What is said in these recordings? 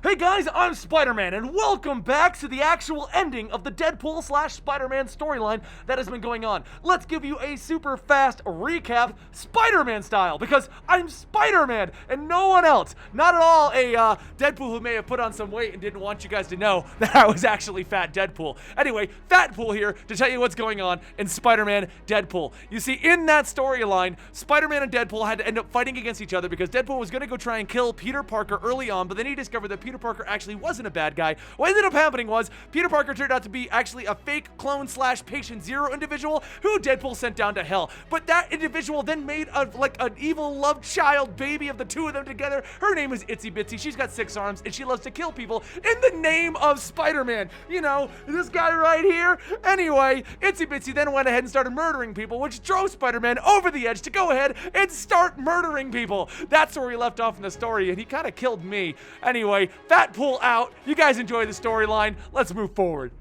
Hey guys, I'm Spider-Man, and welcome back to the actual ending of the Deadpool / Spider-Man storyline that has been going on. Let's give you a super fast recap, Spider-Man style, because I'm Spider-Man and no one else. Not at all a Deadpool who may have put on some weight and didn't want you guys to know that I was actually Fat Deadpool. Anyway, Fatpool here to tell you what's going on in Spider-Man Deadpool. You see, in that storyline, Spider-Man and Deadpool had to end up fighting against each other because Deadpool was going to go try and kill Peter Parker early on, but then he discovered that Peter Parker actually wasn't a bad guy. What ended up happening was Peter Parker turned out to be actually a fake clone / patient zero individual who Deadpool sent down to hell. But that individual then made an evil love child baby of the two of them together. Her name is Itsy Bitsy. She's got 6 arms and she loves to kill people in the name of Spider-Man. You know, this guy right here. Anyway, Itsy Bitsy then went ahead and started murdering people, which drove Spider-Man over the edge to go ahead and start murdering people. That's where we left off in the story, and he kind of killed me. Anyway, Fatpool out. You guys enjoy the storyline. Let's move forward.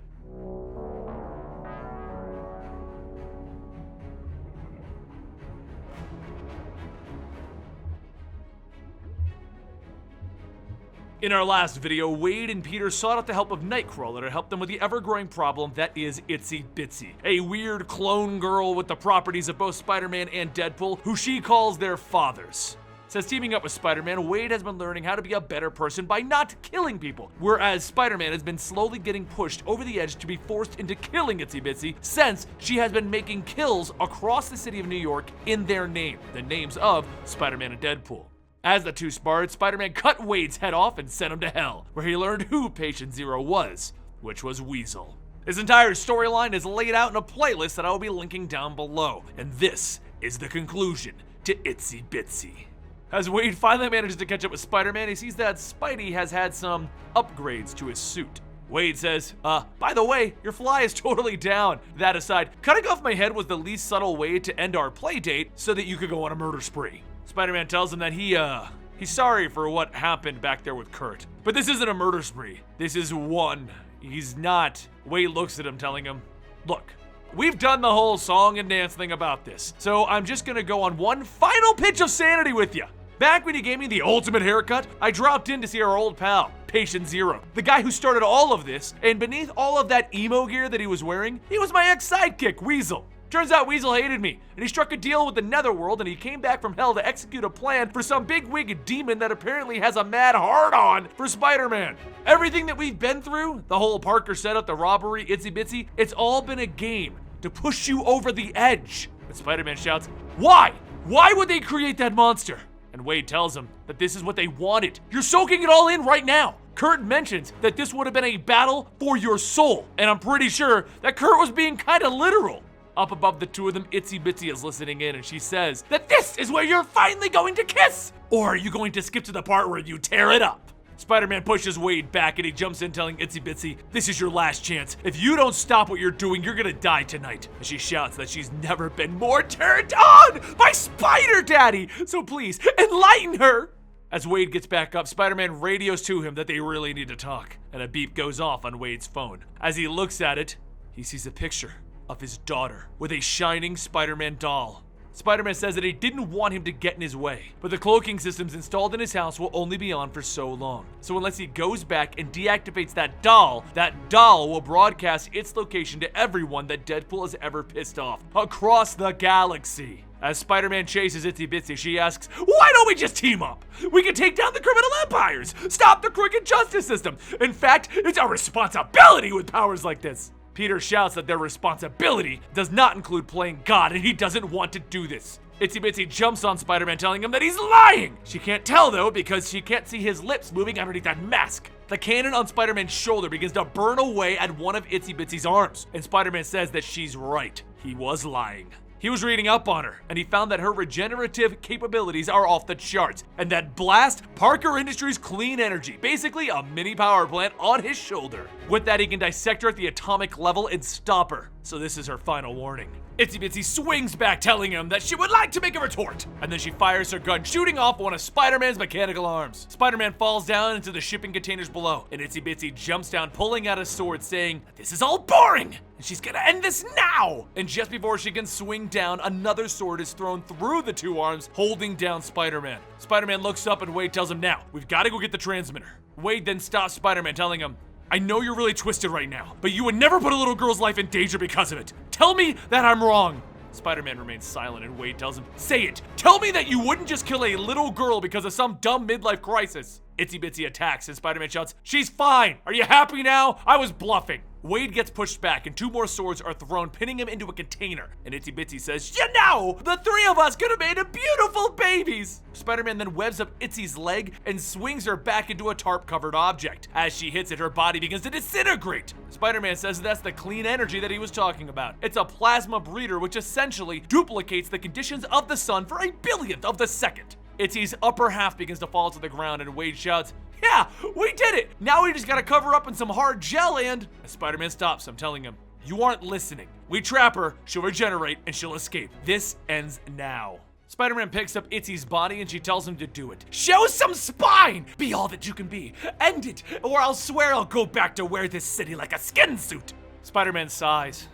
In our last video, Wade and Peter sought out the help of Nightcrawler to help them with the ever-growing problem that is Itsy Bitsy, a weird clone girl with the properties of both Spider-Man and Deadpool, who she calls their fathers. Says teaming up with Spider-Man, Wade has been learning how to be a better person by not killing people, whereas Spider-Man has been slowly getting pushed over the edge to be forced into killing Itsy Bitsy since she has been making kills across the city of New York in their name, the names of Spider-Man and Deadpool. As the two sparred, Spider-Man cut Wade's head off and sent him to hell, where he learned who Patient Zero was, which was Weasel. His entire storyline is laid out in a playlist that I will be linking down below, and this is the conclusion to Itsy Bitsy. As Wade finally manages to catch up with Spider-Man, he sees that Spidey has had some upgrades to his suit. Wade says, by the way, your fly is totally down. That aside, cutting off my head was the least subtle way to end our play date so that you could go on a murder spree. Spider-Man tells him that he's sorry for what happened back there with Kurt. But this isn't a murder spree. This is one. He's not. Wade looks at him, telling him, look, we've done the whole song and dance thing about this, so I'm just gonna go on one final pitch of sanity with you. Back when you gave me the ultimate haircut, I dropped in to see our old pal, Patient Zero, the guy who started all of this, and beneath all of that emo gear that he was wearing, he was my ex-sidekick, Weasel. Turns out Weasel hated me, and he struck a deal with the Netherworld, and he came back from hell to execute a plan for some big-wig demon that apparently has a mad hard-on for Spider-Man. Everything that we've been through, the whole Parker setup, the robbery, Itsy Bitsy, it's all been a game to push you over the edge. But Spider-Man shouts, why? Why would they create that monster? And Wade tells him that this is what they wanted. You're soaking it all in right now. Kurt mentions that this would have been a battle for your soul, and I'm pretty sure that Kurt was being kind of literal. Up above the two of them, Itsy Bitsy is listening in, and she says that this is where you're finally going to kiss! Or are you going to skip to the part where you tear it up? Spider-Man pushes Wade back and he jumps in telling Itsy Bitsy, this is your last chance. If you don't stop what you're doing, you're gonna die tonight. And she shouts that she's never been more turned on by Spider Daddy, so please, enlighten her! As Wade gets back up, Spider-Man radios to him that they really need to talk, and a beep goes off on Wade's phone. As he looks at it, he sees a picture of his daughter with a shining Spider-Man doll. Spider-Man says that he didn't want him to get in his way, but the cloaking systems installed in his house will only be on for so long. So unless he goes back and deactivates that doll will broadcast its location to everyone that Deadpool has ever pissed off across the galaxy. As Spider-Man chases Itsy Bitsy, she asks, why don't we just team up? We can take down the criminal empires, stop the crooked justice system. In fact, it's our responsibility with powers like this. Peter shouts that their responsibility does not include playing God, and he doesn't want to do this. Itsy Bitsy jumps on Spider-Man, telling him that he's lying! She can't tell, though, because she can't see his lips moving underneath that mask. The cannon on Spider-Man's shoulder begins to burn away at one of Itsy Bitsy's arms, and Spider-Man says that she's right. He was lying. He was reading up on her, and he found that her regenerative capabilities are off the charts, and that blast Parker Industries clean energy, basically a mini power plant on his shoulder. With that, he can dissect her at the atomic level and stop her. So this is her final warning. Itsy Bitsy swings back, telling him that she would like to make a retort. And then she fires her gun, shooting off one of Spider-Man's mechanical arms. Spider-Man falls down into the shipping containers below, and Itsy Bitsy jumps down, pulling out a sword, saying, "This is all boring, and she's gonna end this now!" And just before she can swing down, another sword is thrown through the two arms, holding down Spider-Man. Spider-Man looks up and Wade tells him, "Now, we've gotta go get the transmitter." Wade then stops Spider-Man, telling him, "I know you're really twisted right now, but you would never put a little girl's life in danger because of it. Tell me that I'm wrong." Spider-Man remains silent and Wade tells him, "Say it! Tell me that you wouldn't just kill a little girl because of some dumb midlife crisis." Itsy Bitsy attacks and Spider-Man shouts, "She's fine! Are you happy now? I was bluffing." Wade gets pushed back and two more swords are thrown, pinning him into a container. And Itsy Bitsy says, "You know, the three of us could have made a beautiful babies." Spider-Man then webs up Itzy's leg and swings her back into a tarp-covered object. As she hits it, her body begins to disintegrate. Spider-Man says that's the clean energy that he was talking about. It's a plasma breeder which essentially duplicates the conditions of the sun for a billionth of the second. Itzy's upper half begins to fall to the ground and Wade shouts, "Yeah, we did it! Now we just gotta cover up in some hard gel and..." Spider-Man stops him, telling him, "You aren't listening. We trap her, she'll regenerate, and she'll escape. This ends now." Spider-Man picks up Itzy's body and she tells him to do it. "Show some spine! Be all that you can be. End it, or I'll swear I'll go back to wear this city like a skin suit." Spider-Man sighs.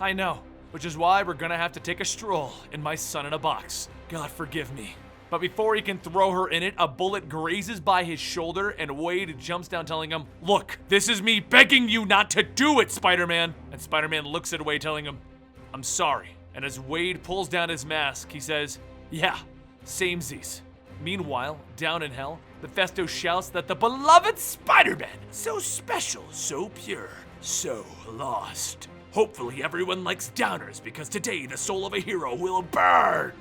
"I know, which is why we're gonna have to take a stroll in my son in a box. God forgive me." But before he can throw her in it, a bullet grazes by his shoulder and Wade jumps down, telling him, "Look, this is me begging you not to do it, Spider-Man." And Spider-Man looks at Wade, telling him, "I'm sorry." And as Wade pulls down his mask, he says, "Yeah, samesies." Meanwhile, down in hell, Mephisto shouts that the beloved Spider-Man, so special, so pure, so lost. Hopefully everyone likes downers because today the soul of a hero will burn.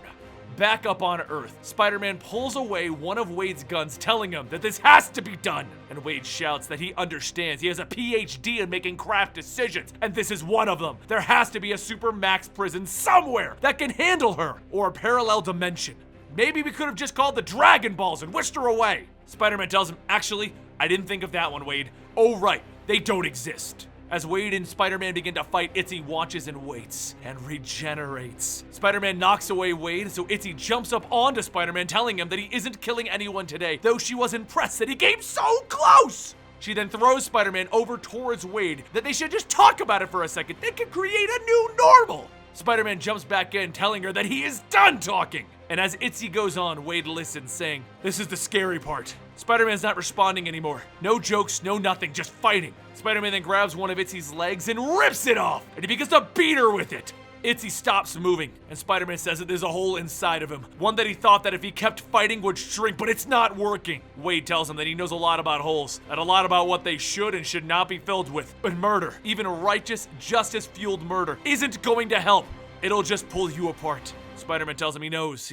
Back up on Earth, Spider-Man pulls away one of Wade's guns, telling him that this has to be done. And Wade shouts that he understands. He has a PhD in making craft decisions, and this is one of them. There has to be a super max prison somewhere that can handle her, or a parallel dimension. Maybe we could have just called the Dragon Balls and wished her away. Spider-Man tells him, "Actually, I didn't think of that one, Wade. Oh right, they don't exist." As Wade and Spider-Man begin to fight, Itsy watches and waits and regenerates. Spider-Man knocks away Wade, so Itsy jumps up onto Spider-Man, telling him that he isn't killing anyone today, though she was impressed that he came so close. She then throws Spider-Man over towards Wade, that they should just talk about it for a second. They could create a new normal. Spider-Man jumps back in, telling her that he is done talking. And as Itsy goes on, Wade listens, saying, "This is the scary part. Spider-Man's not responding anymore. No jokes, no nothing, just fighting." Spider-Man then grabs one of Itzy's legs and rips it off, and he begins to beat her with it. Itsy stops moving, and Spider-Man says that there's a hole inside of him, one that he thought that if he kept fighting would shrink, but it's not working. Wade tells him that he knows a lot about holes, and a lot about what they should and should not be filled with. But murder, even righteous, justice-fueled murder, isn't going to help. It'll just pull you apart. Spider-Man tells him he knows,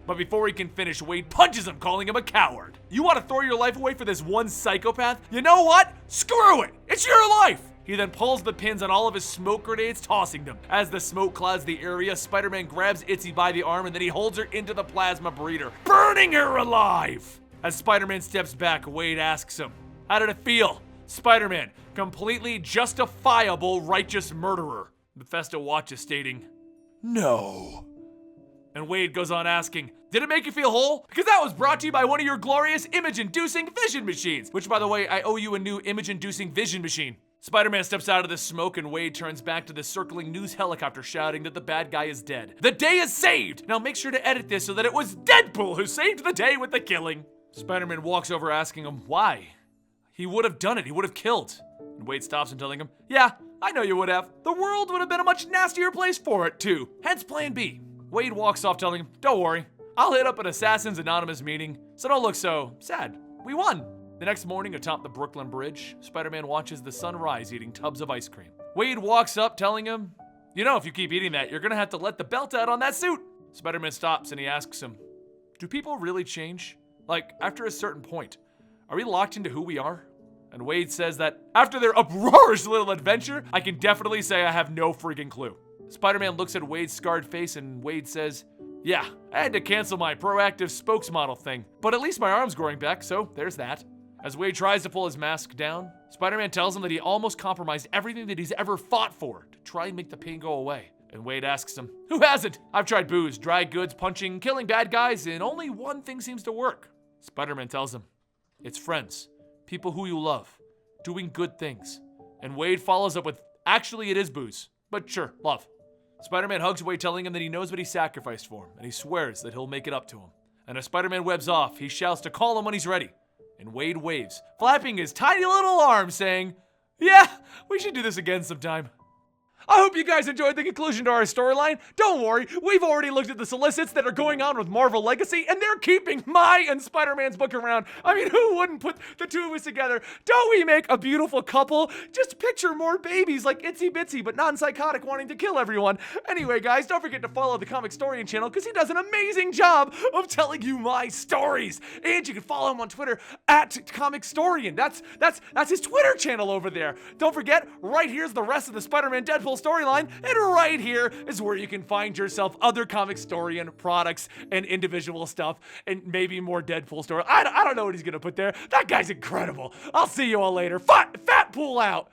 But before he can finish, Wade punches him, calling him a coward. You want to throw your life away for this one psychopath? You know what? Screw it! It's your life! He then pulls the pins on all of his smoke grenades, tossing them. As the smoke clouds the area, Spider-Man grabs Itsy by the arm and then he holds her into the plasma breeder, burning her alive! As Spider-Man steps back, Wade asks him, "How did it feel?" Spider-Man, completely justifiable righteous murderer. Mephisto watches, stating, "No." And Wade goes on asking, "Did it make you feel whole? Because that was brought to you by one of your glorious image-inducing vision machines." Which, by the way, I owe you a new image-inducing vision machine. Spider-Man steps out of the smoke and Wade turns back to the circling news helicopter, shouting that the bad guy is dead. The day is saved! Now make sure to edit this so that it was Deadpool who saved the day with the killing. Spider-Man walks over asking him why. He would have done it, he would have killed. And Wade stops him, telling him, "Yeah, I know you would have. The world would have been a much nastier place for it too. Hence plan B." Wade walks off, telling him, "Don't worry, I'll hit up an Assassin's Anonymous meeting, so don't look so sad. We won." The next morning, atop the Brooklyn Bridge, Spider-Man watches the sun rise eating tubs of ice cream. Wade walks up, telling him, "You know, if you keep eating that, you're gonna have to let the belt out on that suit." Spider-Man stops and he asks him, "Do people really change? Like, after a certain point, are we locked into who we are?" And Wade says that after their uproarious little adventure, I can definitely say I have no freaking clue. Spider-Man looks at Wade's scarred face and Wade says, "Yeah, I had to cancel my proactive spokesmodel thing, but at least my arm's growing back, so there's that." As Wade tries to pull his mask down, Spider-Man tells him that he almost compromised everything that he's ever fought for to try and make the pain go away. And Wade asks him, "Who hasn't? I've tried booze, dry goods, punching, killing bad guys, and only one thing seems to work." Spider-Man tells him, "It's friends, people who you love, doing good things." And Wade follows up with, "Actually, it is booze, but sure, love." Spider-Man hugs Wade, telling him that he knows what he sacrificed for him, and he swears that he'll make it up to him. And as Spider-Man webs off, he shouts to call him when he's ready. And Wade waves, flapping his tiny little arm, saying, "Yeah, we should do this again sometime." I hope you guys enjoyed the conclusion to our storyline. Don't worry, we've already looked at the solicits that are going on with Marvel Legacy, and they're keeping my and Spider-Man's book around. I mean, who wouldn't put the two of us together? Don't we make a beautiful couple? Just picture more babies like Itsy Bitsy, but non-psychotic, wanting to kill everyone. Anyway, guys, don't forget to follow the Comicstorian channel, because he does an amazing job of telling you my stories. And you can follow him on Twitter at Comicstorian. That's his Twitter channel over there. Don't forget, right here's the rest of the Spider-Man Deadpool storyline, and right here is where you can find yourself other Comicstorian products and individual stuff, and maybe more Deadpool story. I don't know what he's gonna put there. That guy's incredible. I'll see you all later. Fat Pool out.